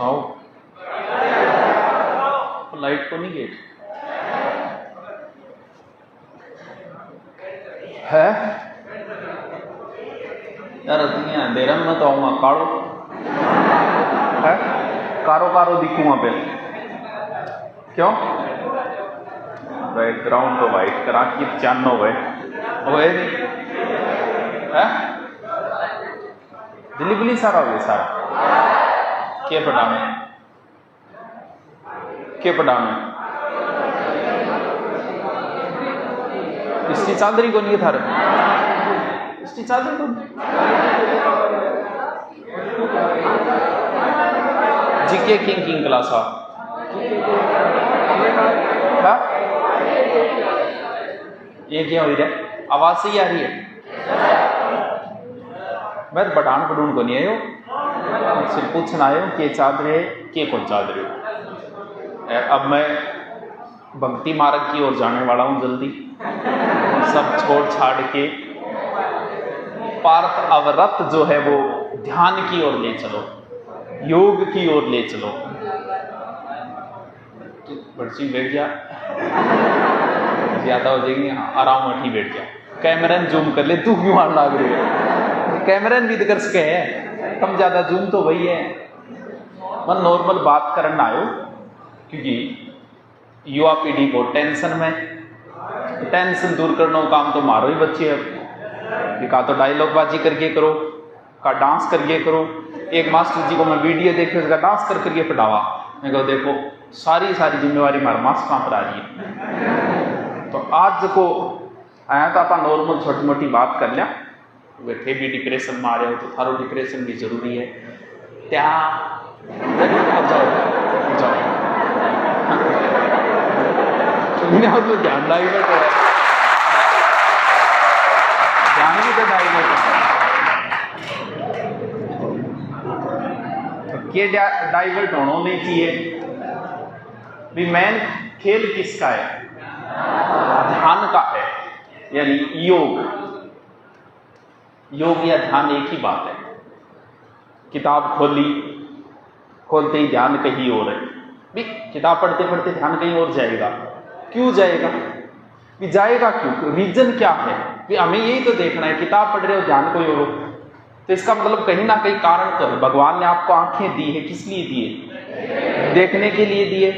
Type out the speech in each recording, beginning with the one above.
सुनाओ। लाइट को नहीं गेट है यार, अंधेरा में तो आऊंगा। कारो है, कारो कारो दिखूंगा पे। क्यों? बैकग्राउंड तो वाइट करा कि 95 वो है दिल्ली बिली सारा हो गया सारा। के पटाने इसकी चादरी को नहीं थारे, इसकी चादरी को जीके किंग क्लास ये क्या हो रहा है? आवाज सही आ रही है? मैं बटान पटून को नहीं आयो, सिर्फ पूछना आयो कि चादरे के कौन चादरे। अब मैं भक्ति मार्ग की ओर जाने वाला हूं। जल्दी सब छोड़ छाड़ के पार्थ अवरत जो है वो ध्यान की ओर ले चलो, योग की ओर ले चलो। बच्ची बैठ जा, ज्यादा हो जाएगी, आराम उठी बैठ जा। कैमरन जूम कर ले, तू क्यों हाथ लाग रही है? कैमरन भी कर सके है, कम ज्यादा जूम तो वही है। मैं नॉर्मल बात करना आयो क्योंकि युवा पीढ़ी को टेंशन में, टेंशन दूर करने का काम तो मारो ही बच्चे। अब का तो डायलॉग बाजी करके करो, का डांस करके करो। एक मास्टर जी को मैं वीडियो देखे, उसका डांस करके पढ़ावा। मैं कहो देखो सारी जिम्मेवारी हमारे मास्क कहाँ पर आ रही है। तो आज को आया तो आप नॉर्मल छोटी मोटी बात कर लिया। बैठे भी डिप्रेशन में आ रहे हो तो थारो डिप्रेशन भी जरूरी है। क्या जाओ तो ध्यान डाइवर्ट हो रहा है, ध्यान भी तो डाइवर्ट है। ये डाइवर्ट होना नहीं चाहिए। भी मेन खेल किसका है? ध्यान का है, यानी योग या ध्यान एक ही बात है। किताब खोलते ही ध्यान कहीं और है। भी किताब पढ़ते पढ़ते ध्यान कहीं और जाएगा। क्यों जाएगा? भी जाएगा क्यों? रीजन क्या है? भी हमें यही तो देखना है, किताब पढ़ रहे हो ध्यान कोई और। तो इसका मतलब कहीं ना कहीं कारण तो है। भगवान ने आपको आंखें दी है, किस लिए दिए? देखने के लिए दिए।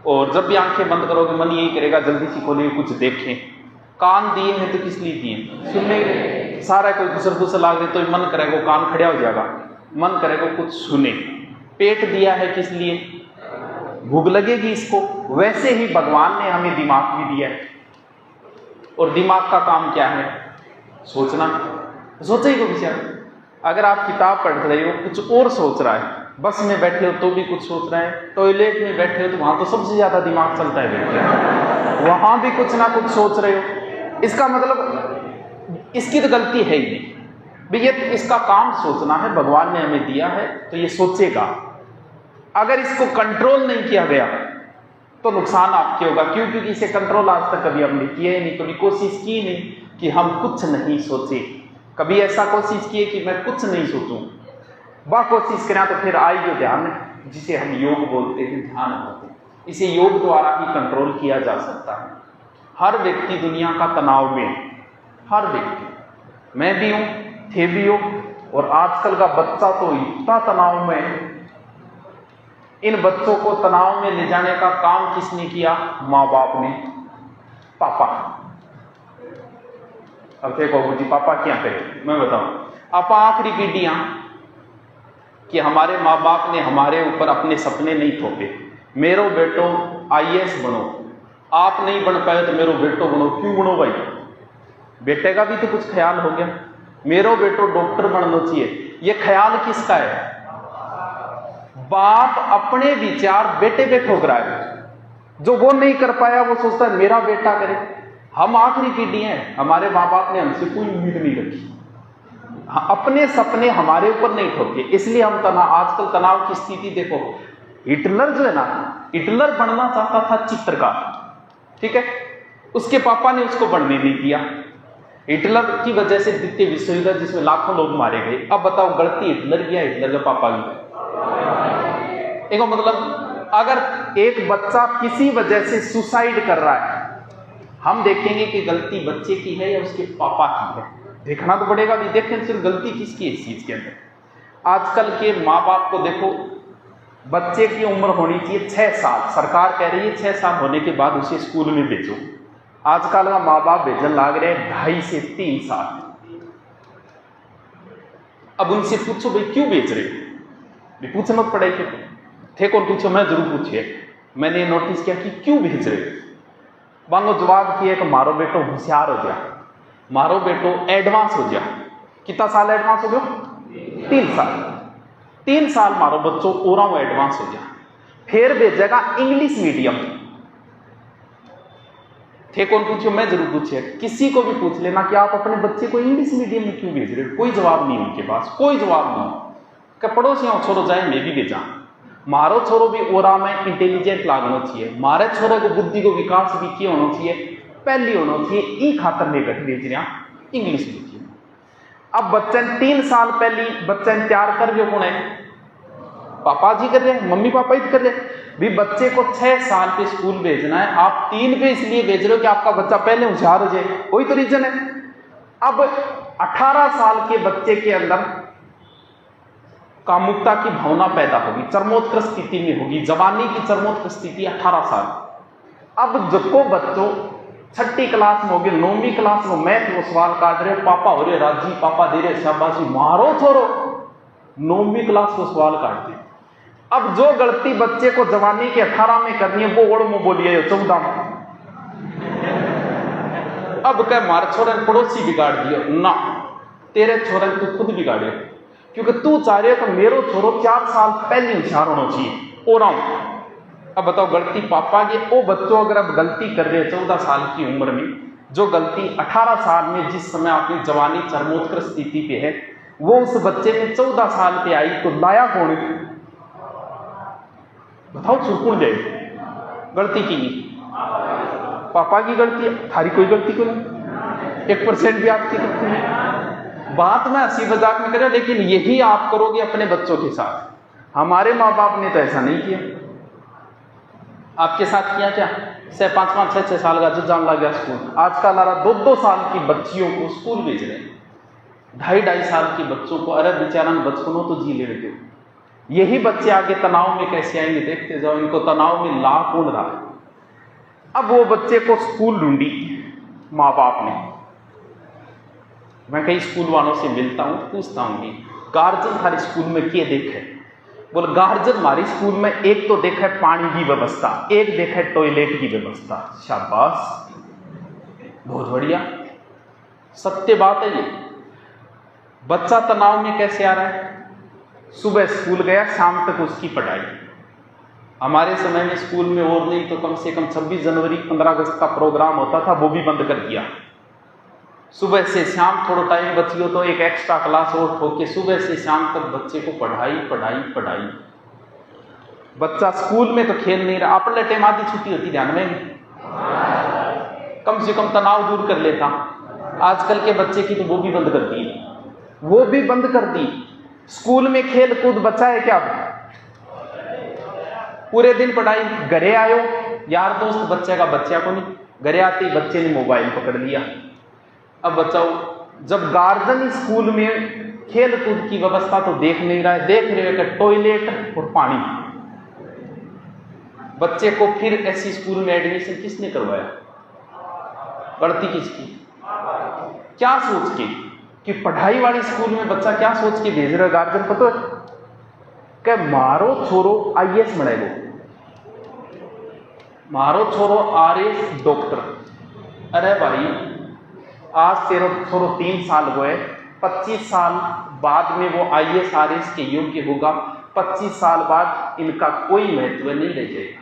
और जब भी आंखें बंद करोगे मन यही करेगा जल्दी से खोले कुछ देखें। कान दिए हैं तो किस लिए दिए? सुनने। सारा कोई गुसर लाग रहे तो मन करेगा कान खड़ा हो जाएगा, मन करेगा कुछ सुने। पेट दिया है किस लिए? भूख लगेगी इसको। वैसे ही भगवान ने हमें दिमाग भी दिया है, और दिमाग का काम क्या है? सोचना। सोचा ही को बेचारा। अगर आप किताब पढ़ रहे हो कुछ और सोच रहा है, बस में बैठे हो तो भी कुछ सोच रहे हैं, टॉयलेट में बैठे हो तो वहां तो सबसे ज्यादा दिमाग चलता है बैठे, वहां भी कुछ ना कुछ सोच रहे हो। इसका मतलब इसकी तो गलती है ही नहीं भी, ये इसका काम सोचना है, भगवान ने हमें दिया है तो ये सोचेगा। अगर इसको कंट्रोल नहीं किया गया तो नुकसान आपके होगा। क्यों? क्योंकि इसे कंट्रोल आज तक कभी हमने किया ही नहीं, कभी कोशिश की नहीं कि हम कुछ नहीं सोचे। कभी ऐसा कोशिश किए कि मैं कुछ नहीं सोचूं। वह कोशिश करें तो फिर आई जो ध्यान है, जिसे हम योग बोलते हैं, ध्यान बोलते हैं। इसे योग द्वारा ही कंट्रोल किया जा सकता है। हर व्यक्ति दुनिया का तनाव में, हर व्यक्ति, मैं भी हूं, थे भी हो, और आजकल का बच्चा तो इतना तनाव में है। इन बच्चों को तनाव में ले जाने का काम किसने किया? माँ बाप ने, पापा। अब देखो जी पापा क्या करे, मैं बताऊं। आप आखिरी पीढ़ियां कि हमारे माँ बाप ने हमारे ऊपर अपने सपने नहीं थोपे। मेरो बेटो IAS बनो, आप नहीं बन पाए तो मेरो बेटो बनो। क्यों बनो भाई? बेटे का भी तो कुछ ख्याल हो गया। मेरो बेटो डॉक्टर बनना चाहिए, ये ख्याल किसका है? बाप अपने विचार बेटे पे ठोक रहा है। जो वो नहीं कर पाया वो सोचता है मेरा बेटा करे। हम आखिरी पीढ़ी हैं, हमारे माँ बाप ने हमसे कोई उम्मीद नहीं रखी। अपने सपने हमारे ऊपर नहीं ठोके, इसलिए हम तनाव, आजकल तनाव की स्थिति देखो। हिटलर जो है ना, हिटलर बनना चाहता था चित्रकार, ठीक है, उसके पापा ने उसको बनने नहीं दिया। हिटलर की वजह से द्वितीय विश्व युद्ध जिसमें लाखों लोग मारे गए। अब बताओ गलती हिटलर की या हिटलर के पापा की? एक मतलब अगर एक बच्चा किसी वजह से सुसाइड कर रहा है, हम देखेंगे कि गलती बच्चे की है या उसके पापा की है, देखना तो पड़ेगा भी। देखें सिर्फ गलती किसकी है इस चीज के अंदर। आजकल के माँ बाप को देखो, बच्चे की उम्र होनी चाहिए 6 साल, सरकार कह रही है 6 साल होने के बाद उसे स्कूल में भेजो। आजकल का माँ बाप भेजन लाग रहे हैं 2.5 से 3 साल। अब उनसे पूछो भाई क्यों भेज रहे हो, भी पूछना तो पड़ेगा। थे कौन पूछो, मैं जरूर पूछिए। मैंने नोटिस किया कि क्यों भेज रहे हो। वांगो जवाब किया कि मारो बेटो होशियार हो गया, मारो बेटो एडवांस हो गया। कितना साल एडवांस हो गया? 3 साल। 3 साल मारो बच्चों और एडवांस हो गया। फिर भेजेगा इंग्लिश मीडियम। थे कौन पूछो, मैं जरूर पूछिए। किसी को भी पूछ लेना कि आप अपने बच्चे को इंग्लिश मीडियम में क्यों भेज रहे हो, कोई जवाब नहीं उनके पास, कोई जवाब नहीं। कि पड़ोसियों छोड़ो जाए मैं भी भेजा, मारो छोरो भी ओरा में इंटेलिजेंट लागना चाहिए, मारे छोरे को बुद्धि को विकास भी किया होना चाहिए, पहली होना चाहिए। ई खातर लेकर भेज रहा इंग्लिश मीडियम। अब बच्चे 3 साल पहली बच्चे तैयार कर जो कौन है? पापा जी कर रहे हैं, मम्मी पापा ही कर रहे हैं। भी बच्चे को 6 साल पे स्कूल भेजना है, आप 3 पे इसलिए भेज रहे हो कि आपका बच्चा पहले होशियार हो जाए, कोई तो रीजन है। अब 18 साल के बच्चे के अंदर कामुकता की भावना पैदा होगी, चरमोत्कर्ष स्थिति में होगी, जवानी की चरमोत्कर्ष स्थिति 18 साल। अब जबको बच्चों 6ठी क्लास में होगी, 9वीं क्लास में मैथ वो सवाल काट रहे, पापा हो रहे राजी, पापा दे रहे शाबाशी, मारो छोरो 9वीं क्लास को सवाल काटते। अब जो गलती बच्चे को जवानी के 18 में करनी है वो ओड़ में बोलिए 14 में। अब कह मार छोरे पड़ोसी बिगाड़ दिया ना, तेरे छोरे तू खुद बिगाड़े, क्योंकि तू चाह रहे तो मेरो छोरो 4 साल पहले होशियार होना चाहिए और अब बताओ गलती पापा की। ओ बच्चों अगर अब गलती कर रहे 14 साल की उम्र में, जो गलती 18 साल में जिस समय आपकी जवानी चरमोत्कर्ष स्थिति पे है, वो उस बच्चे में 14 साल पे आई तो लाया कौन? बताओ सुकून जाए। गलती की पापा की गलती है, थारी कोई गलती को नहीं, 1% भी आपकी गलती नहीं। बात मैं हंसी मजाक में कर, लेकिन यही आप करोगे अपने बच्चों के साथ। हमारे माँ बाप ने तो ऐसा नहीं किया। आपके साथ किया क्या? 5-5, 6-6 साल का जान लग गया स्कूल। आजकल 2-2 साल की बच्चियों को स्कूल भेज रहे हैं, 2.5-2.5 साल के बच्चों को। अरे बेचारा बचपनों तो जी ले रहे थे। यही बच्चे आगे तनाव में कैसे आएंगे, देखते जाओ। इनको तनाव में ला कौन रहा है? अब वो बच्चे को स्कूल ढूंढी माँ बाप ने। मैं कई स्कूल वालों से मिलता हूँ, पूछता हूँ गार्जियन हमारे स्कूल में क्या देखे? बोले गार्जियन हमारे स्कूल में एक तो देखा है पानी की व्यवस्था, एक देखा है टॉयलेट की व्यवस्था। शाबाश, बहुत बढ़िया, सत्य बात है ये। बच्चा तनाव में कैसे आ रहा है? सुबह स्कूल गया, शाम तक उसकी पढ़ाई। हमारे समय में स्कूल में और नहीं तो कम से कम 26 जनवरी 15 अगस्त का प्रोग्राम होता था, वो भी बंद कर दिया। सुबह से शाम थोड़ा टाइम बचियो तो एक एक्स्ट्रा क्लास और ठोक के सुबह से शाम तक बच्चे को पढ़ाई पढ़ाई पढ़ाई। बच्चा स्कूल में तो खेल नहीं रहा। अपने टाइम आधी छुट्टी होती, ध्यान में कम से कम तनाव दूर कर लेता। आजकल के बच्चे की तो वो भी बंद कर दी, वो भी बंद कर दी। स्कूल में खेल कूद बच्चा है क्या? पूरे दिन पढ़ाई। घरे आयो यार दोस्त बच्चे का बच्चा को नहीं, घरे आते ही बच्चे ने मोबाइल पकड़ लिया। अब बचाओ, जब गार्जियन स्कूल में खेल कूद की व्यवस्था तो देख नहीं रहा है, देख रहे हैं कि टॉयलेट और पानी। बच्चे को फिर ऐसी स्कूल में एडमिशन किसने करवाया? गलती किसकी? क्या सोच के कि पढ़ाई वाली स्कूल में बच्चा क्या सोच के भेज रहा है गार्जियन? पता है कि मारो छोरो IAS बनाएगो, मारो छोरो RS डॉक्टर। अरे भाई, आज तेरा छोरो 3 साल हुए, 25 साल बाद में वो IAS RS के योग्य होगा। 25 साल बाद इनका कोई महत्व नहीं रह जाएगा,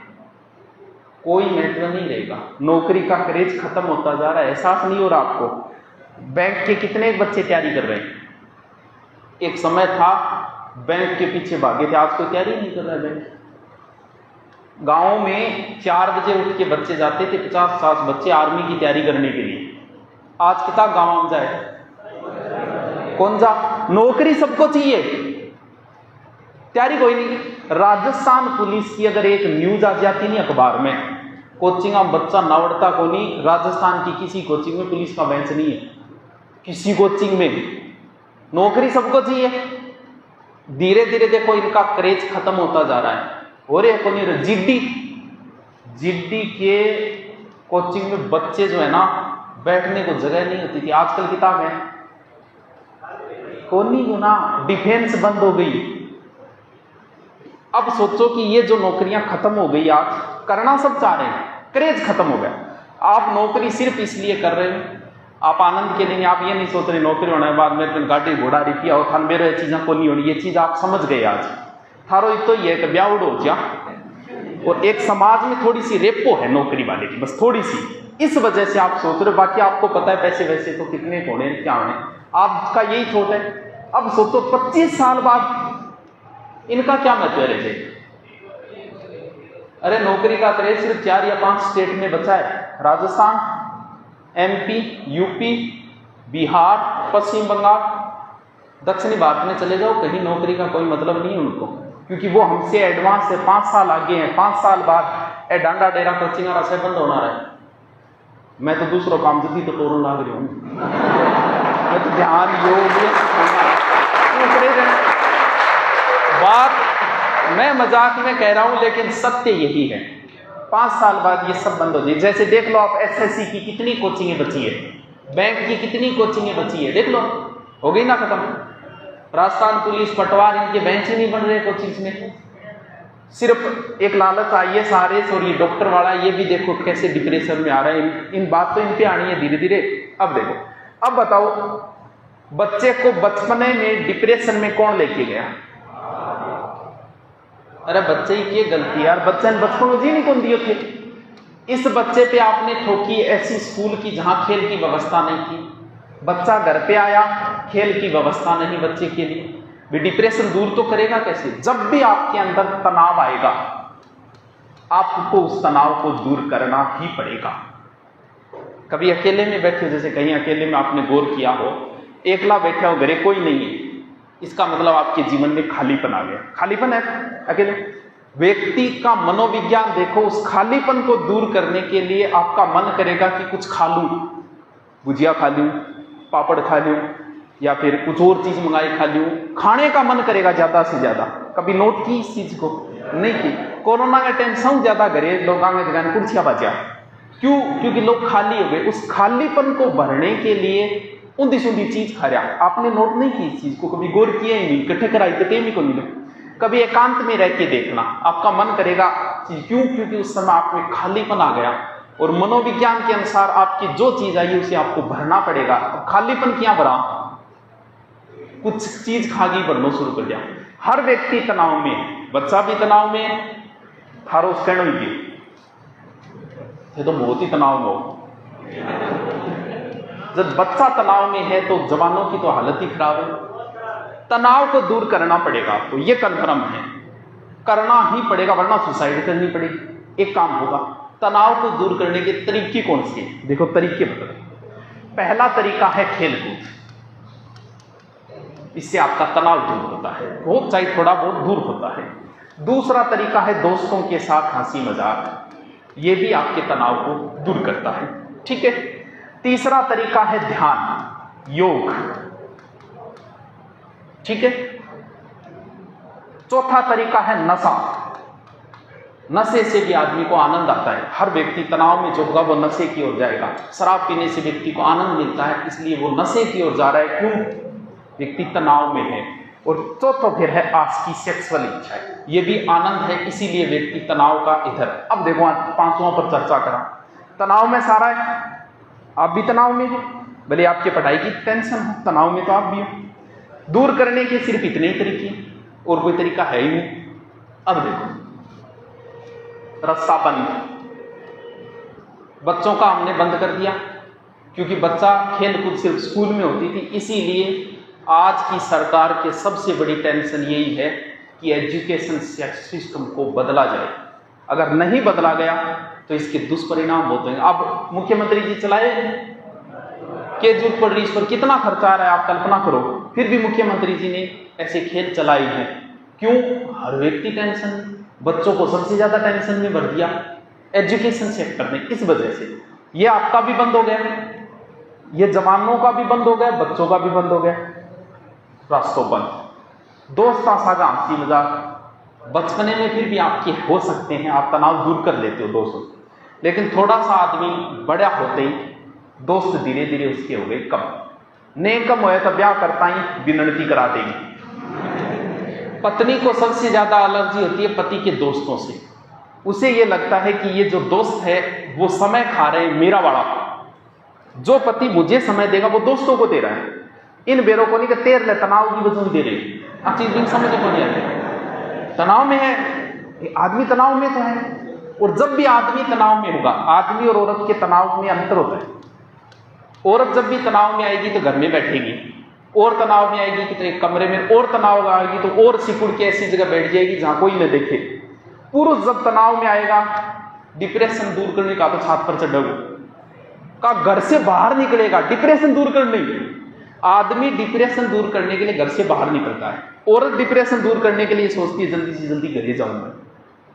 कोई महत्व नहीं रहेगा। नौकरी का क्रेज खत्म होता जा रहा है। एहसास नहीं हो रहा आपको? बैंक के कितने बच्चे तैयारी कर रहे हैं? एक समय था बैंक के पीछे भागे थे, आज कोई तैयारी नहीं कर रहा है बैंक। गाँव में 4 बजे उठ के बच्चे जाते थे, 50-60 बच्चे आर्मी की तैयारी करने के लिए। आज कितना गाँव में जाए? कौन जा? नौकरी सबको चाहिए। तैयारी कोई नहीं। राजस्थान पुलिस की अगर एक न्यूज आ जाती नहीं अखबार में, कोचिंग में बच्चा नावड़ता को नहीं, राजस्थान की किसी कोचिंग में पुलिस का बेंच नहीं है, किसी कोचिंग में भी। नौकरी सबको चाहिए। धीरे धीरे देखो इनका क्रेज खत्म होता जा रहा है। हो रहे को नहीं, जीडी के कोचिंग में बच्चे जो है ना, बैठने को जगह नहीं होती थी। आजकल किताब है कौन नहीं गुना, डिफेंस बंद हो गई। अब सोचो कि ये जो नौकरियां खत्म हो गई, आज करना सब चाह रहे हैं, क्रेज खत्म हो गया। आप नौकरी सिर्फ इसलिए कर रहे हो, आप आनंद के लिए, आप ये नहीं सोच रहे नौकरी होने के बाद मेरे गाड़ी घोड़ा रही और थान मेरे चीजें को नहीं होनी। ये चीज आप समझ गए आज। थारो तो ये कि ब्याह उड़ो जा, और एक समाज में थोड़ी सी रेपो है नौकरी वाले की, बस थोड़ी सी, इस वजह से आप सोच रहे हो। बाकी आपको पता है पैसे वैसे तो कितने होने क्या होने, आपका यही थॉट है। अब सोचो 25 साल बाद इनका क्या महत्व रहे। अरे नौकरी का क्रेज सिर्फ 4 या 5 स्टेट में बचा है, राजस्थान, MP, UP, बिहार, पश्चिम बंगाल। दक्षिणी भारत में चले जाओ, कहीं नौकरी का कोई मतलब नहीं है उनको, क्योंकि वो हमसे एडवांस है, 5 साल आगे हैं। 5 साल बाद ए डांडा डेरा कोचिंग से बंद होना है। मैं तो दूसरों काम जल्दी तो तोड़न लाग रही हूँ, मैं तो ध्यान योग बात मैं मजाक में कह रहा हूं, लेकिन सत्य यही है। 5 साल बाद ये सब बंद हो जाए। जैसे देख लो आप SSC की कितनी कोचिंगें बची है, बैंक की कितनी कोचिंगें बची है, देख लो, हो गई ना खत्म। राजस्थान पुलिस, पटवार, इनके बेंच ही नहीं बन रहे कोचिंग्स में। सिर्फ एक लालच IAS RS और ये डॉक्टर वाला, ये भी देखो कैसे डिप्रेशन में आ रहा है। इन बात तो इन पे आनी है धीरे धीरे। अब देखो, अब बताओ बच्चे को बचपने में डिप्रेशन में कौन लेके गया? अरे बच्चे की गलती यार, बच्चे ने बचपन में जी नहीं कौन दिए थे। इस बच्चे पे आपने ठोकी ऐसी स्कूल की जहां खेल की व्यवस्था नहीं थी। बच्चा घर पे आया, खेल की व्यवस्था नहीं बच्चे के लिए, भी डिप्रेशन दूर तो करेगा कैसे? जब भी आपके अंदर तनाव आएगा, आपको उस तनाव को दूर करना ही पड़ेगा। कभी अकेले में बैठे, जैसे कहीं अकेले में आपने गौर किया हो, एकला बैठा हो, घरे कोई नहीं है, इसका मतलब आपके जीवन में खालीपन आ गया। खालीपन है अकेले। व्यक्ति का मनोविज्ञान देखो, उस खालीपन को दूर करने के लिए आपका मन करेगा कि कुछ खा लूं, भुजिया खा लूं, पापड़ खा लूं, या फिर कुछ और चीज मंगाई खा लूं। खाने का मन करेगा ज्यादा से ज्यादा। कभी नोट की इस चीज को? नहीं की। कोरोना का टेंशन ज्यादा घरे लोग जगह कुर्सियां बचा, क्यों? क्योंकि लोग खाली हो गए। उस खालीपन को भरने के लिए ऊंधी सूंधी चीज खा रहा। आपने नोट नहीं की इस चीज को, कभी गौर किया ही नहीं, इकट्ठे कराई तो टेमी को नहीं। कभी एकांत में रह के देखना, आपका मन करेगा। क्यों? क्योंकि उस समय आप में खालीपन आ गया, और मनोविज्ञान के अनुसार आपकी जो चीज आई उसे आपको भरना पड़ेगा। खालीपन क्या भरा? कुछ चीज खागी भरना शुरू कर दिया। हर व्यक्ति तनाव में, बच्चा भी तनाव में, थारो स्कैंड हुई ये तो बहुत ही तनाव में हो। जब बच्चा तनाव में है तो जवानों की तो हालत ही खराब है। तनाव को दूर करना पड़ेगा आपको, ये कन्फर्म है, करना ही पड़ेगा, वरना सुसाइड करनी पड़ेगी। एक काम होगा, तनाव को दूर करने के तरीके कौन से हैं? देखो तरीके बता। पहला तरीका है खेलकूद, इससे आपका तनाव दूर होता है, वो चाहे थोड़ा बहुत दूर होता है। दूसरा तरीका है दोस्तों के साथ हंसी मजाक, ये भी आपके तनाव को दूर करता है, ठीक है। तीसरा तरीका है ध्यान, योग, ठीक है। चौथा तरीका है नशा। नशे से भी आदमी को आनंद आता है। हर व्यक्ति तनाव में जो होगा वो नशे की ओर जाएगा। शराब पीने से व्यक्ति को आनंद मिलता है, इसलिए वो नशे की ओर जा रहा है। क्यों? व्यक्ति तनाव में है। और चौथा फिर है आज की सेक्सुअल इच्छा, ये भी आनंद है, इसीलिए व्यक्ति तनाव का इधर। अब देखो आज 5वां पर चर्चा करा। तनाव में सारा है, आप भी तनाव में हो, भले आपके पढ़ाई की टेंशन हो, तनाव में तो आप भी हो। दूर करने के सिर्फ इतने ही तरीके, और कोई तरीका है ही नहीं। अब देखो रस्सा बंद, बच्चों का हमने बंद कर दिया, क्योंकि बच्चा खेल कूद सिर्फ स्कूल में होती थी। इसीलिए आज की सरकार के सबसे बड़ी टेंशन यही है कि एजुकेशन सिस्टम को बदला जाए। अगर नहीं बदला गया तो इसके दुष्परिणाम होते हैं। अब मुख्यमंत्री जी चलाए के जरूरत पड़ रही, इस पर कितना खर्चा आ रहा है आप कल्पना करो, फिर भी मुख्यमंत्री जी ने ऐसे खेल चलाई हैं। क्यों? हर व्यक्ति टेंशन में, बच्चों को सबसे ज्यादा टेंशन में भर दिया एजुकेशन सेक्टर ने। इस वजह से ये आपका भी बंद हो गया, ये जवानों का भी बंद हो गया, बच्चों का भी बंद हो गया, रास्तों बंद। दोस्त सागा हंसी मजाक बचपने में फिर भी आपके हो सकते हैं, आप तनाव दूर कर लेते हो दोस्तों, लेकिन थोड़ा सा आदमी बड़ा होते ही दोस्त धीरे धीरे उसके हो गए कम। ने कम होया तो ब्याह करता ही विनती करा देगी। पत्नी को सबसे ज्यादा एलर्जी होती है पति के दोस्तों से। उसे ये लगता है कि ये जो दोस्त है वो समय खा रहे हैं मेरा वाला, जो पति मुझे समय देगा वो दोस्तों को दे रहा है। इन बेरों को नहीं कि तेर ले तनाव की वजह दे रही, आप चीज भी समझ को नहीं आती। तनाव में है आदमी, तनाव में तो है। और जब भी आदमी तनाव में होगा, आदमी और औरत के तनाव में अंतर होता है। औरत जब भी तनाव में आएगी तो घर में बैठेगी, और तनाव में आएगी कि तो एक कमरे में, और तनाव आएगी तो और सिकुड़ के ऐसी जगह बैठ जाएगी जहां कोई न देखे। पुरुष जब तनाव में आएगा, डिप्रेशन दूर करने का तो छात पर चढ़ेगा का घर से बाहर निकलेगा डिप्रेशन दूर करने। आदमी डिप्रेशन दूर करने के लिए घर से बाहर निकलता है, औरत डिप्रेशन दूर करने के लिए सोचती है जल्दी से जल्दी घर जाऊंगा।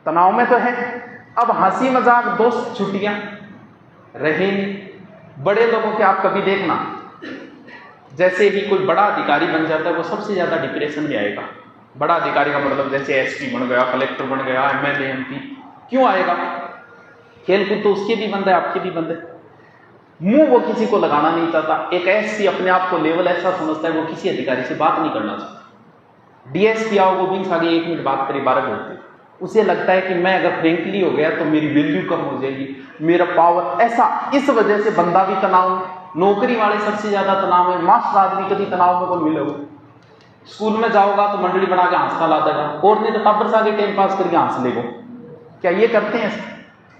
तनाव में तो है। अब हंसी मजाक दोस्त छुट्टियां रहे नहीं। बड़े लोगों के आप कभी देखना, जैसे ही कोई बड़ा अधिकारी बन जाता है वो सबसे ज्यादा डिप्रेशन में आएगा। बड़ा अधिकारी का मतलब जैसे एसपी बन गया, कलेक्टर बन गया, एमएलए एमपी, क्यों आएगा? खेलकूद तो उसके भी बंद है, आपके भी बंद है। मुंह वो किसी को लगाना नहीं चाहता। एक एसपी अपने आप को लेवल ऐसा समझता है वो किसी अधिकारी से बात नहीं करना चाहता। डीएसपी आओ वो भी आगे 1 मिनट बात करी 12 घंटे, उसे लगता है कि मैं अगर फ्रेंकली हो गया तो मेरी वैल्यू कम हो जाएगी, मेरा पावर ऐसा। इस वजह से बंदा भी तनाव में, नौकरी वाले सबसे ज्यादा तनाव में, मास्टर आदमी कभी तनाव में कौन मिलेगा? स्कूल में जाओगा तो मंडली बना के हंसता ला देगा, और नहीं तो टब्बर से आगे टाइम पास करके हंस लेगो। क्या ये करते हैं?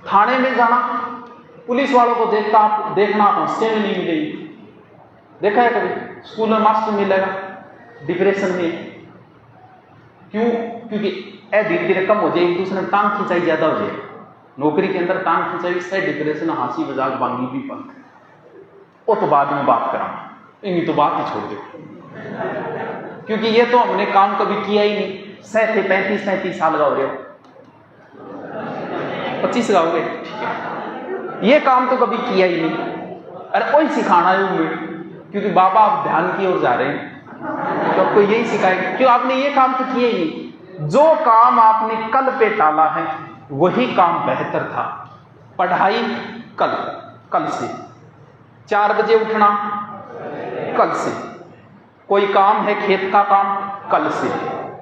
थाने में जाना, पुलिस वालों को देखना आप हंसते में नहीं मिलेगी। देखा है कभी? स्कूल में मास्टर मिलेगा डिप्रेशन में, क्यों? क्योंकि धीरे धीरे कम हो जाए, एक दूसरे में टांग खिंचाई ज्यादा हो जाए। नौकरी के अंदर टांग खिंचाई से डिप्रेशन, हंसी मजाक बांगी भी बंद। वो तो बाद में बात करा, इन्हीं तो बात ही छोड़ दो, क्योंकि ये तो हमने काम कभी किया ही नहीं। 35-37 साल का हो रहे हो, 25 का हो गए, ठीक है। ये काम तो कभी किया ही नहीं। अरे कोई सिखाना है उन्हें, क्योंकि बाबा आप ध्यान की ओर जा रहे हैं तो आपको यही सिखाएगा, क्यों? आपने ये काम तो किया ही नहीं। जो काम आपने कल पे टाला है वही काम बेहतर था। पढ़ाई कल से, 4 बजे उठना कल से, कोई काम है खेत का काम कल से,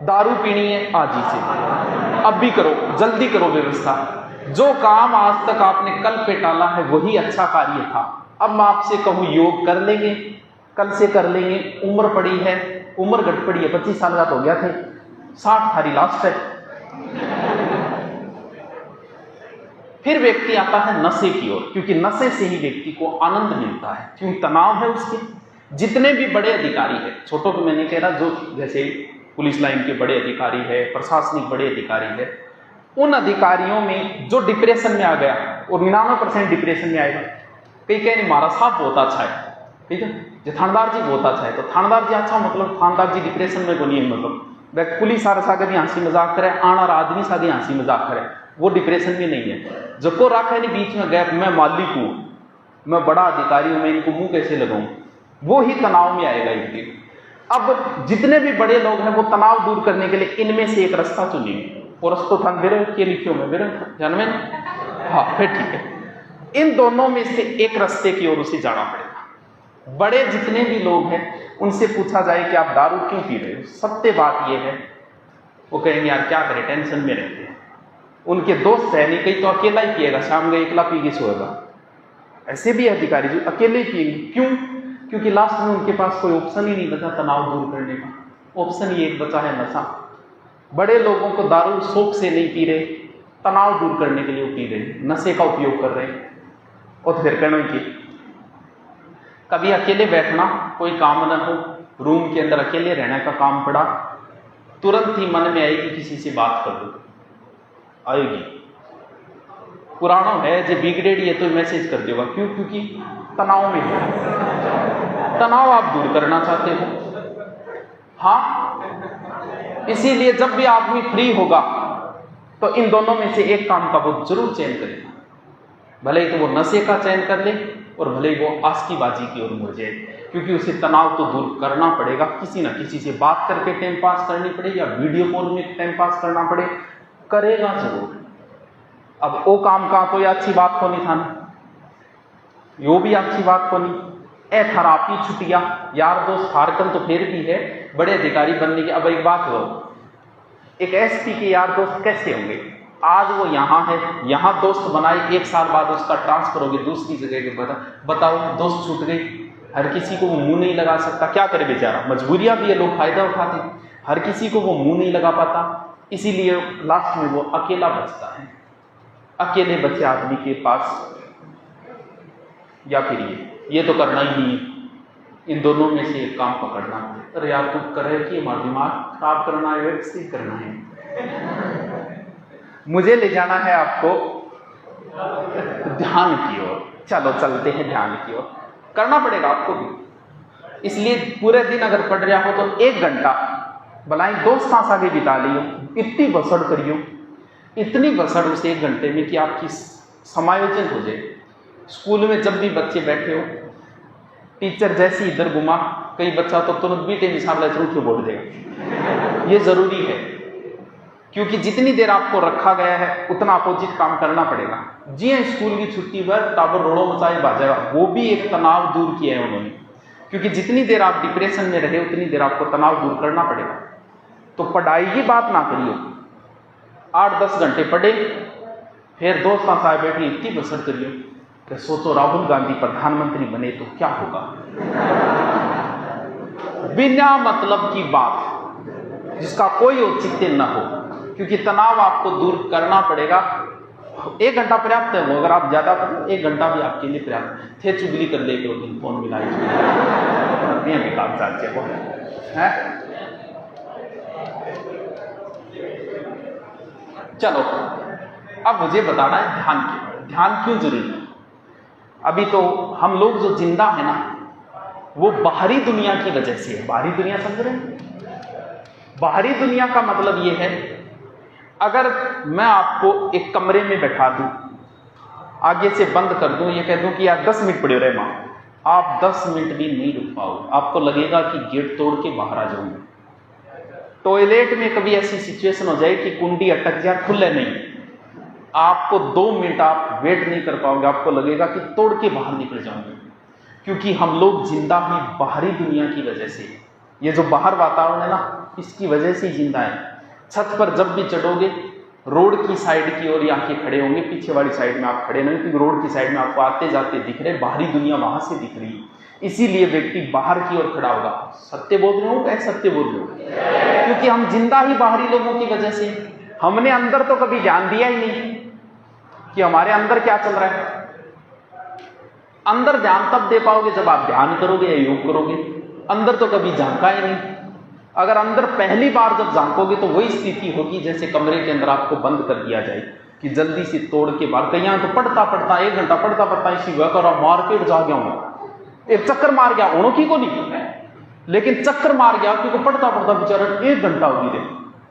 दारू पीनी है आज ही से, अब भी करो, जल्दी करो व्यवस्था। जो काम आज तक आपने कल पे टाला है वही अच्छा कार्य था। अब मैं आपसे कहूं योग कर लेंगे, कल से कर लेंगे, उम्र पड़ी है, उम्र घट पड़ी है, 25 साल का तो हो गया थे, 60 थारी लास्ट है। फिर व्यक्ति आता है नशे की ओर, क्योंकि नशे से ही व्यक्ति को आनंद मिलता है, क्यों? तनाव है उसके। जितने भी बड़े अधिकारी है, छोटों को मैं नहीं कह रहा, जो जैसे पुलिस लाइन के बड़े अधिकारी है, प्रशासनिक बड़े अधिकारी है, उन अधिकारियों में जो डिप्रेशन में आ गया, और 99% डिप्रेशन में आएगा। कई कह नहीं हमारा साहब बहुत अच्छा है, ठीक है, जो थानेदार जी बहुत अच्छा है, तो थानेदार जी अच्छा मतलब थानेदार जी डिप्रेशन में को नहीं है, मतलब पुलिस सागे भी हंसी मजाक करे, आना आदमी सागे हंसी मजाक करे, वो डिप्रेशन में नहीं है। जो को रखा है नहीं बीच में गैप, मैं मालिक हूं, मैं बड़ा अधिकारी हूं, मैं इनको मुंह कैसे लगाऊं, वो ही तनाव में आएगा एक दिन। अब जितने भी बड़े लोग हैं वो तनाव दूर करने के लिए इनमें से एक रास्ता चुनेंगे, और रस्तो थान बेरे के लिखियो में बेरे ध्यान में, हाँ फिर ठीक है। इन दोनों में से एक रास्ते की ओर उसे जाना पड़ेगा। बड़े जितने भी लोग हैं उनसे पूछा जाए कि आप दारू क्यों पी रहे हो, सत्य बात यह है, वो कहेंगे यार क्या करें, टेंशन में रहते हैं। उनके दोस्त है नहीं, कहीं तो अकेला ही पिएगा, शाम में अकेला पी के सोएगा। ऐसे भी अधिकारी जो अकेले ही पिएंगे, क्यों? क्योंकि लास्ट में उनके पास कोई ऑप्शन ही नहीं बचा तनाव दूर करने का, ऑप्शन ही एक बचा है नशा। बड़े लोगों को दारू शौक से नहीं पी रहे, तनाव दूर करने के लिए पी रहे, नशे का उपयोग कर रहे हैं। और फिर कहना कि कभी अकेले बैठना, कोई काम न हो, रूम के अंदर अकेले रहने का काम पड़ा, तुरंत ही मन में आएगी किसी से बात कर दो, आएगी। पुराना है जो बिगड़ेडी है तो मैसेज कर देगा, क्यों? क्योंकि तनाव में है, तनाव आप दूर करना चाहते हो। हाँ इसीलिए जब भी आदमी फ्री होगा तो इन दोनों में से एक काम का वो जरूर चयन करेगा, भले ही तो वो नशे का चयन कर ले और भले ही वो आस्कीबाजी की ओर मुड़ जाए, क्योंकि उसे तनाव तो दूर करना पड़ेगा, किसी ना किसी से बात करके टाइम पास करनी पड़े या वीडियो कॉल में टाइम पास करना पड़े, करेगा जरूर। अब वो काम का तो ये अच्छी बात को नहीं था ना, यो भी अच्छी बात को नहीं ए थरापी छुट्टियां यार दोस्त हारकन तो फिर भी है बड़े अधिकारी बनने की। अब एक बात हो, एक एसपी के यार दोस्त कैसे होंगे? आज वो यहाँ है, यहाँ दोस्त बनाए, 1 साल बाद उसका ट्रांसफर हो गया दूसरी जगह के, बताओ दोस्त छूट गई। हर किसी को वो मुंह नहीं लगा सकता, क्या करे बेचारा, मजबूरियां भी है, लोग फायदा उठाते हैं, हर किसी को वो मुंह नहीं लगा पाता, इसीलिए लास्ट में वो अकेला बचता है। अकेले बचे आदमी के पास या फिर ये तो करना ही नहीं, इन दोनों में से एक काम पकड़ना। अरे यार तू करे कि हमारा दिमाग खराब करना है, व्यवस्थित करना है, मुझे ले जाना है आपको ध्यान की ओर। चलो चलते हैं ध्यान की ओर, करना पड़ेगा आपको भी। इसलिए पूरे दिन अगर पढ़ रहा हो तो 1 घंटा भलाई दोस्त सांस आगे बिता लियो, इतनी बसड़ करियो, इतनी बसड़ उस 1 घंटे में कि आपकी समायोजन हो जाए। स्कूल में जब भी बच्चे बैठे हो, टीचर जैसे इधर घुमा, कई बच्चा तो तुरंत बीटे हिसाब से उठ के बोल देगा। ये जरूरी है, क्योंकि जितनी देर आपको रखा गया है उतना अपोजिट काम करना पड़ेगा। जी हाँ, स्कूल की छुट्टी पर टाबर रोड़ो मचाए बाजेगा, वो भी एक तनाव दूर किया है उन्होंने, क्योंकि जितनी देर आप डिप्रेशन में रहे उतनी देर आपको तनाव दूर करना पड़ेगा। तो पढ़ाई की बात ना करियो, 8-10 घंटे पढ़े, फिर दोस्तों साहब बैठी इतनी बसर करियो कि सोचो राहुल गांधी प्रधानमंत्री बने तो क्या होगा। बिना मतलब की बात जिसका कोई औचित्य न हो, क्योंकि तनाव आपको दूर करना पड़ेगा। 1 घंटा पर्याप्त है, वो अगर आप ज्यादा करें 1 घंटा भी आपके लिए पर्याप्त थे। चुगली कर ले के फोन मिला है। चलो अब मुझे बताना है ध्यान क्यों, ध्यान क्यों जरूरी है। अभी तो हम लोग जो जिंदा है ना, वो बाहरी दुनिया की वजह से है। बाहरी दुनिया समझ रहे हैं? बाहरी दुनिया का मतलब ये है, अगर मैं आपको एक कमरे में बैठा दूं, आगे से बंद कर दूं, ये कह दूं कि यार 10 मिनट पड़े रहे मां, आप 10 मिनट भी नहीं रुक पाओगे, आपको लगेगा कि गेट तोड़ के बाहर आ जाऊंगा। टॉयलेट में कभी ऐसी सिचुएशन हो जाए कि कुंडी अटक जाए, खुले नहीं, आपको 2 मिनट आप वेट नहीं कर पाओगे, आपको लगेगा कि तोड़ के बाहर निकल जाऊंगे। क्योंकि हम लोग जिंदा ही बाहरी दुनिया की वजह से, ये जो बाहर वातावरण है ना, इसकी वजह से जिंदा है। छत पर जब भी चढ़ोगे, रोड की साइड की ओर आके खड़े होंगे, पीछे वाली साइड में आप खड़े नहीं, क्योंकि रोड की साइड में आपको आते जाते दिख रहे, बाहरी दुनिया वहां से दिख रही है, इसीलिए व्यक्ति बाहर की ओर खड़ा होगा। सत्य बोल रहे हो क्या? सत्य बोल रहे हो, क्योंकि हम जिंदा ही बाहरी लोगों की वजह से। हमने अंदर तो कभी ध्यान दिया ही नहीं कि हमारे अंदर क्या चल रहा है। अंदर ध्यान तब दे पाओगे जब आप ध्यान करोगे या योग करोगे, अंदर तो कभी झांका ही नहीं। अगर अंदर पहली बार जब झांकोगे तो वही स्थिति होगी जैसे कमरे के अंदर आपको बंद कर दिया जाए कि जल्दी से तोड़ के बाहर। कहीं तो पढ़ता पढ़ता 1 घंटा पढ़ता पढ़ता इसी वह मार्केट जा गया हूं, एक चक्कर मार गया, उन्हों की को नहीं, लेकिन चक्कर मार गया क्योंकि पढ़ता पढ़ता बेचारा 1 घंटा होगी दे।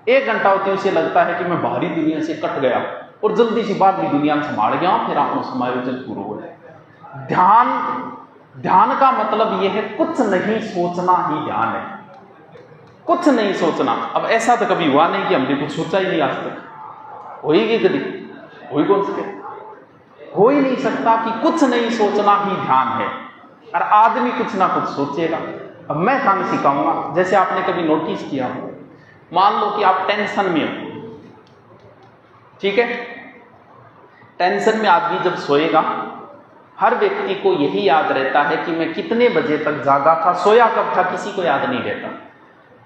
1 घंटा होती है उसे लगता है कि मैं बाहरी दुनिया से कट गया और जल्दी से बाहरी दुनिया में संभाल गया, फिर आपको समायोजन पूरा हो जाए। ध्यान का मतलब यह है कुछ नहीं सोचना ही ध्यान है, कुछ नहीं सोचना। अब ऐसा तो कभी हुआ नहीं कि हमने कुछ सोचा ही नहीं आज तक, होगी कभी? हो ही कौन सके, हो ही नहीं सकता कि कुछ नहीं सोचना ही ध्यान है, और आदमी कुछ ना कुछ सोचेगा। अब मैं काम सिखाऊंगा, जैसे आपने कभी नोटिस किया हो, मान लो कि आप टेंशन में हो, ठीक है, टेंशन में आदमी जब सोएगा, हर व्यक्ति को यही याद रहता है कि मैं कितने बजे तक जागा था, सोया कब था, किसी को याद नहीं रहता।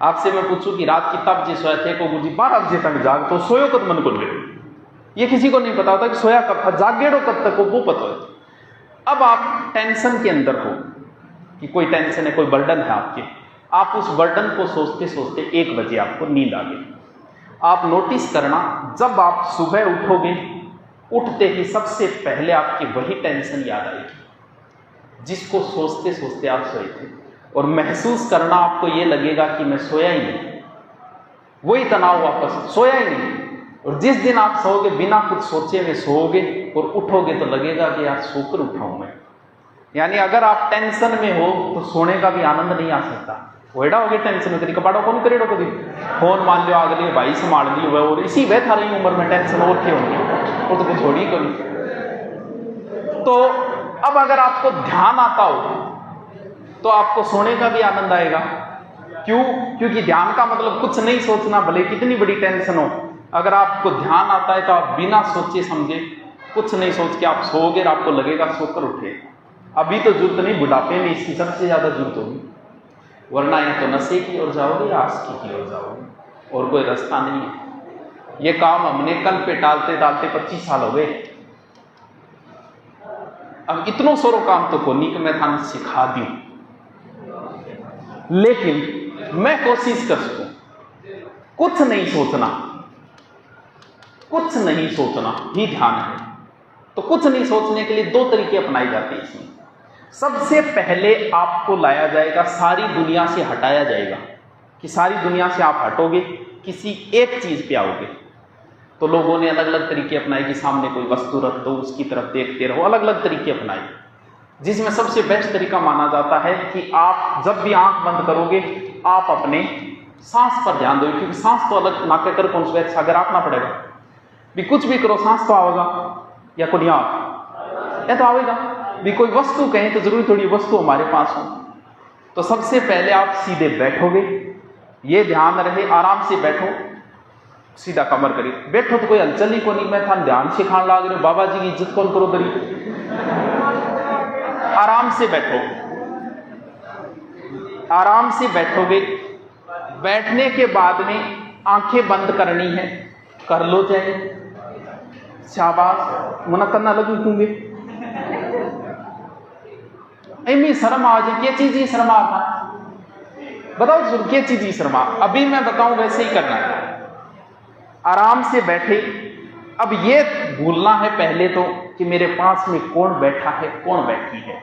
आपसे मैं पूछूं कि रात कितना बजे सोया थे, को मुझे 12 बजे तक जाग, तो सोयो कब मन कर ले, ये किसी को नहीं पता होता कि सोया कब था, जागेड़ो कब तक, वो पता है। अब आप टेंशन के अंदर हो कि कोई टेंशन है, कोई बर्डन है आपके, आप उस बर्डन को सोचते सोचते 1 बजे आपको नींद आ गई। आप नोटिस करना, जब आप सुबह उठोगे, उठते ही सबसे पहले आपकी वही टेंशन याद आएगी जिसको सोचते सोचते आप सोए थे, और महसूस करना आपको ये लगेगा कि मैं सोया ही नहीं, वही तनाव वापस, सोया ही नहीं। और जिस दिन आप सोओगे बिना कुछ सोचे में सोओगे और उठोगे तो लगेगा कि यार सोकर उठा हूं मैं। यानी अगर आप टेंशन में हो तो सोने का भी आनंद नहीं आ सकता। वेड़ा हो गए टेंशन में, कभी कपाड़ो कौन करेड़ो, कभी फोन मान लो अगले भाई संभाल ली हुआ और इसी वह था रही उम्र में टेंशन और क्यों होंगी, वो तो कुछ छोड़ी कभी। तो अब अगर आपको ध्यान आता हो तो आपको सोने का भी आनंद आएगा। क्यों? क्योंकि ध्यान का मतलब कुछ नहीं सोचना, भले कितनी बड़ी टेंशन हो। अगर आपको ध्यान आता है तो आप बिना सोचे समझे कुछ नहीं सोच के आप सोओगे और आपको लगेगा सोकर उठे। अभी तो जरूरत नहीं, बुढ़ापे में इसकी सबसे ज्यादा जरूरत होगी, वरना या तो नशे की ओर जाओगे या आशिकी की ओर जाओगे, और कोई रास्ता नहीं है। ये काम हमने कल पे टालते टालते 25 साल हो गए। अब इतनो सारो काम तो कोनी कि मैं थाने सिखा दूं, लेकिन मैं कोशिश कर सकूं कुछ नहीं सोचना, कुछ नहीं सोचना ही ध्यान है। तो कुछ नहीं सोचने के लिए दो तरीके अपनाए जाते हैं इसमें। सबसे पहले आपको लाया जाएगा, सारी दुनिया से हटाया जाएगा, कि सारी दुनिया से आप हटोगे, किसी एक चीज पे आओगे। तो लोगों ने अलग अलग तरीके अपनाए कि सामने कोई वस्तु रख दो, उसकी तरफ देखते रहो, अलग अलग तरीके अपनाए। जिसमें सबसे बेस्ट तरीका माना जाता है कि आप जब भी आंख बंद करोगे आप अपने सांस पर ध्यान दो, क्योंकि सांस तो अलग ना कर कौन सा अगर आंखना पड़ेगा भी, कुछ भी करो सांस तो आएगा या कोई या तो आएगा भी। कोई वस्तु कहें तो जरूरी थोड़ी वस्तु हमारे पास हो। तो सबसे पहले आप सीधे बैठोगे, ये ध्यान रहे आराम से बैठो, सीधा कमर करिए बैठो, तो कोई हलचल ही को नहीं। मैं था ध्यान सिखाने लग रहे हो, बाबा जी की इज्जत कौन करो दरी। आराम से बैठो, आराम से बैठोगे। बैठने के बाद में आंखें बंद करनी है, कर लो चाहे, शाबाश, मना करना लगू दूंगे। एमी शर्म आ जाए, क्या चीज ही शर्मा था, बताओ जरूर क्या चीज ही शर्मा। अभी मैं बताऊं वैसे ही करना है। आराम से बैठे। अब ये भूलना है पहले तो कि मेरे पास में कौन बैठा है, कौन बैठी है।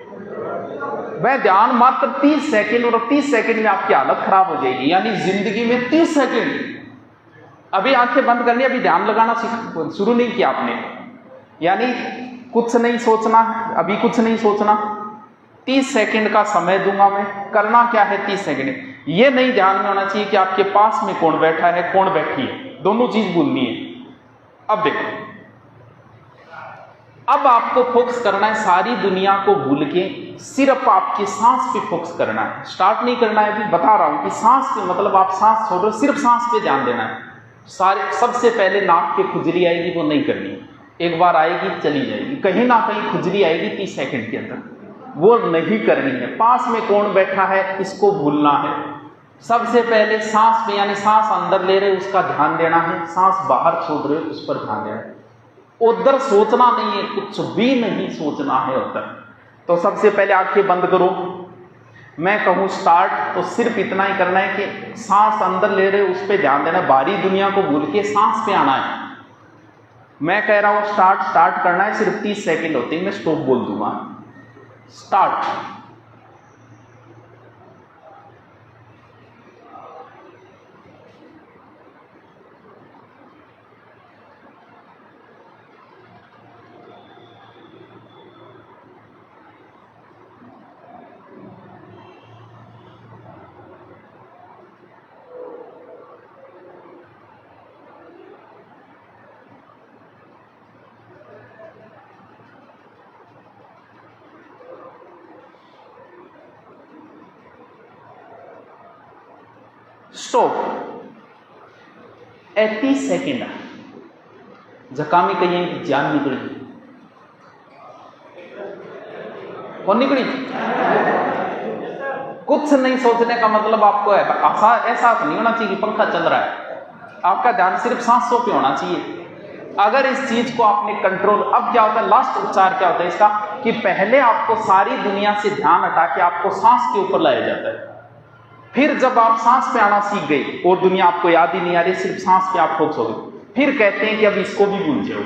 वह ध्यान मात्र 30 सेकंड, और 30 सेकंड में आपकी हालत खराब हो जाएगी। यानी जिंदगी में 30 सेकंड, अभी आंखें बंद करनी, अभी ध्यान लगाना शुरू नहीं किया आपने, यानी कुछ नहीं सोचना, अभी कुछ नहीं सोचना। 30 सेकंड का समय दूंगा मैं। करना क्या है 30 सेकंड, ये नहीं ध्यान में होना चाहिए कि आपके पास में कौन बैठा है, कौन बैठी है, दोनों चीज भूलनी है। अब देखो, अब आपको फोकस करना है सारी दुनिया को भूल के सिर्फ आपके सांस पे फोकस करना है। स्टार्ट नहीं करना है, अभी बता रहा हूं कि सांस पे मतलब आप सांस छोड़ रहे हो, सिर्फ सांस पे ध्यान देना है। सारे सबसे पहले नाक पे खुजली आएगी, वो नहीं करनी, एक बार आएगी चली जाएगी, कहीं ना कहीं खुजली आएगी 30 सेकंड के अंदर, वो नहीं करनी है। पास में कौन बैठा है इसको भूलना है। सबसे पहले सांस पे, यानी सांस अंदर ले रहे उसका ध्यान देना है, सांस बाहर छोड़ रहे उस पर ध्यान देना है। उधर सोचना नहीं है, कुछ भी नहीं सोचना है उधर। तो सबसे पहले आंखें बंद करो, मैं कहूं स्टार्ट तो सिर्फ इतना ही करना है कि सांस अंदर ले रहे उस पर ध्यान देना, बाहरी दुनिया को भूल के सांस पे आना है। मैं कह रहा हूं स्टार्ट करना है, सिर्फ 30 सेकंड होते हैं, मैं स्टॉप बोल दूंगा। स्टार्ट। स्टॉप। 30 सेकेंड जकामी कहीं जान निकली, कौन निकली? कुछ नहीं सोचने का मतलब आपको एहसास नहीं होना चाहिए कि पंखा चल रहा है, आपका ध्यान सिर्फ सांसों पे होना चाहिए। अगर इस चीज को आपने कंट्रोल, अब क्या होता है, लास्ट उपचार क्या होता है इसका, कि पहले आपको सारी दुनिया से ध्यान हटा के आपको सांस के ऊपर लाया जाता है। फिर जब आप सांस पे आना सीख गए और दुनिया आपको याद ही नहीं आ रही, सिर्फ सांस पे आप फोकस हो गए, फिर कहते हैं कि अब इसको भी भूल जाओ।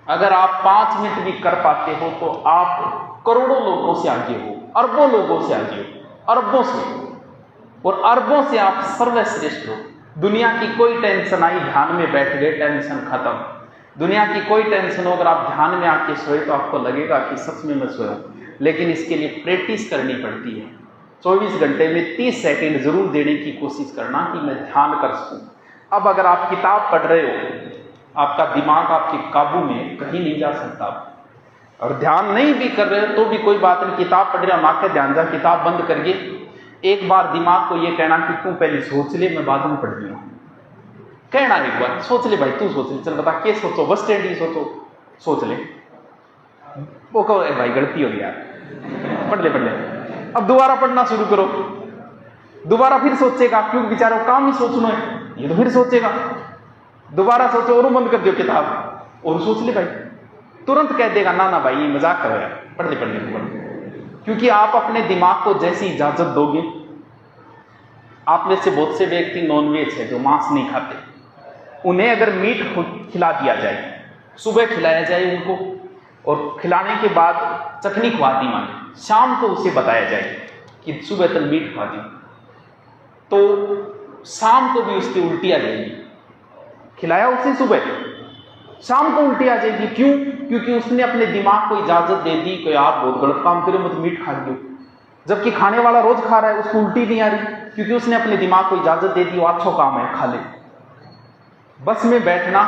अगर आप 5 मिनट भी कर पाते हो तो आप करोड़ों लोगों से आगे हो, अरबों लोगों से आगे हो, अरबों से। और अरबों से आप सर्वश्रेष्ठ हो। दुनिया की कोई टेंशन आई, ध्यान में बैठ गए, टेंशन खत्म। दुनिया की कोई टेंशन हो, अगर आप ध्यान में आके सोए तो आपको लगेगा कि सच में मैं सोया हूं। लेकिन इसके लिए प्रैक्टिस करनी पड़ती है। 24 घंटे में 30 सेकंड जरूर देने की कोशिश करना कि मैं ध्यान कर सकूं। अब अगर आप किताब पढ़ रहे हो, आपका दिमाग आपके काबू में कहीं नहीं जा सकता, और ध्यान नहीं भी कर रहे हो तो भी कोई बात नहीं, किताब पढ़ रहे हो, आंखें ध्यान जा, किताब बंद करिए। एक बार दिमाग को ये कहना कि तू पहले सोच ले, मैं बाद में पढ़ लूंगा। कहना एक बार, सोच ले भाई, तू सोच ले, चल बता क्या सोचो, बस स्टैंड ही सोचो, सोच ले। वो कहो भाई गलती हो गई यार, पढ़ ले। अब दोबारा पढ़ना शुरू करो, दोबारा फिर सोचेगा, क्योंकि बेचारा काम ही सोचना है, ये तो फिर सोचेगा। दोबारा सोचो और बंद कर दो किताब और सोच ले भाई, तुरंत कह देगा ना ना भाई मजाक करो यार, पढ़ ले। क्योंकि आप अपने दिमाग को जैसी इजाजत दोगे, आप में से बहुत से व्यक्ति नॉनवेज है जो मांस नहीं खाते, उन्हें अगर मीट खिला दिया जाए, सुबह खिलाया जाए उनको, और खिलाने के बाद चटनी खवा दी माने, शाम को उसे बताया जाए कि सुबह तक मीट खवा दी, तो शाम को भी उसकी उल्टी आ जाएगी। खिलाया उसे सुबह, शाम को उल्टी आ जाएगी। क्यों? क्योंकि उसने अपने दिमाग को इजाजत दे दी कि आप बहुत गलत काम करो, मत मीट खा लियो। जबकि खाने वाला रोज खा रहा है, उसको उल्टी नहीं आ रही, क्योंकि उसने अपने दिमाग को इजाजत दे दी, वो अच्छा काम है, खा ले। बस में बैठना,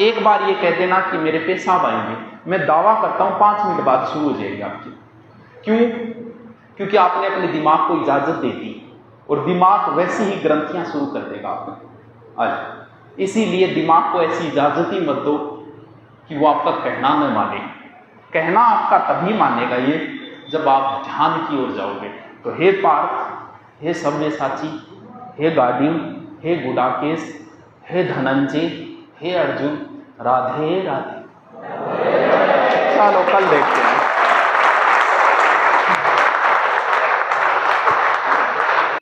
एक बार ये कह देना कि मेरे पेशाब आएंगे, मैं दावा करता हूं 5 मिनट बाद शुरू हो जाएगी आपकी। क्यों? क्योंकि आपने अपने दिमाग को इजाजत दे दी, और दिमाग वैसी ही ग्रंथियां शुरू कर देगा आपने। आज इसीलिए दिमाग को ऐसी इजाजत ही मत दो कि वो आपका कहना न माने। कहना आपका तभी मानेगा ये जब आप ध्यान की ओर जाओगे। तो हे पार्थ, हे सव्यसाची, हे गार्डियन, हे गुडाकेश, हे धनंजय, हे अर्जुन, राधे राधे। चलो कल देखते हैं।